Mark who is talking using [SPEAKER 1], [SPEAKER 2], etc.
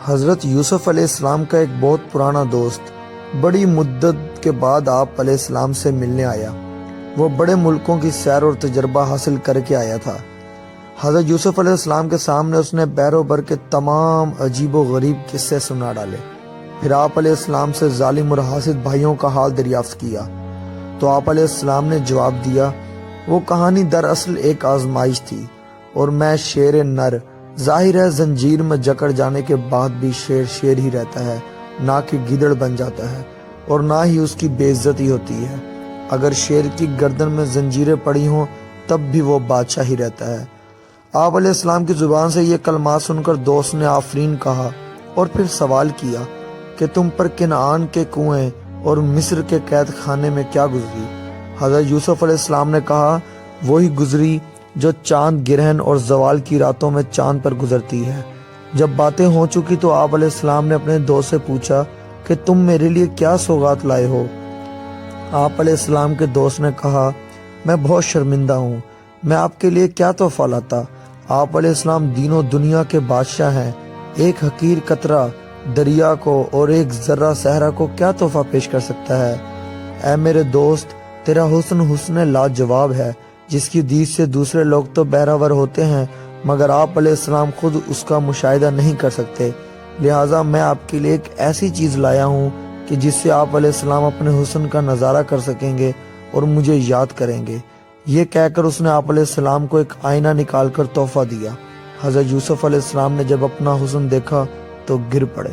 [SPEAKER 1] حضرت یوسف علیہ السلام کا ایک بہت پرانا دوست بڑی مدت کے بعد آپ علیہ السلام سے ملنے آیا۔ وہ بڑے ملکوں کی سیر اور تجربہ حاصل کر کے آیا تھا۔ حضرت یوسف علیہ السلام کے سامنے اس نے بحر و بر کے تمام عجیب و غریب قصے سنا ڈالے۔ پھر آپ علیہ السلام سے ظالم اور حاسد بھائیوں کا حال دریافت کیا تو آپ علیہ السلام نے جواب دیا، وہ کہانی دراصل ایک آزمائش تھی اور میں شیر نر، ظاہر ہے زنجیر میں جکڑ جانے کے بعد بھی شیر شیر ہی رہتا ہے، نہ کہ گدڑ بن جاتا ہے، اور نہ ہی اس کی بے عزتی ہوتی ہے۔ اگر شیر کی گردن میں زنجیریں پڑی ہوں تب بھی وہ بادشاہ ہی رہتا ہے۔ آپ علیہ السلام کی زبان سے یہ کلمات سن کر دوست نے آفرین کہا اور پھر سوال کیا کہ تم پر کنعان کے کنویں اور مصر کے قید خانے میں کیا گزری؟ حضرت یوسف علیہ السلام نے کہا، وہی گزری جو چاند گرہن اور زوال کی راتوں میں چاند پر گزرتی ہے۔ جب باتیں ہو چکی تو آپ علیہ السلام نے اپنے دوست سے پوچھا کہ تم میرے لیے کیا سوغات لائے ہو؟ آپ علیہ السلام کے دوست نے کہا، میں بہت شرمندہ ہوں، میں آپ کے لیے کیا تحفہ لاتا؟ آپ علیہ السلام دین و دنیا کے بادشاہ ہیں، ایک حقیر قطرہ دریا کو اور ایک ذرہ صحرا کو کیا تحفہ پیش کر سکتا ہے؟ اے میرے دوست، تیرا حسن لاجواب ہے، جس کی دید سے دوسرے لوگ تو بہرور ہوتے ہیں مگر آپ علیہ السلام خود اس کا مشاہدہ نہیں کر سکتے، لہٰذا میں آپ کے لیے ایک ایسی چیز لایا ہوں کہ جس سے آپ علیہ السلام اپنے حسن کا نظارہ کر سکیں گے اور مجھے یاد کریں گے۔ یہ کہہ کر اس نے آپ علیہ السلام کو ایک آئینہ نکال کر تحفہ دیا۔ حضرت یوسف علیہ السلام نے جب اپنا حسن دیکھا تو گر پڑے۔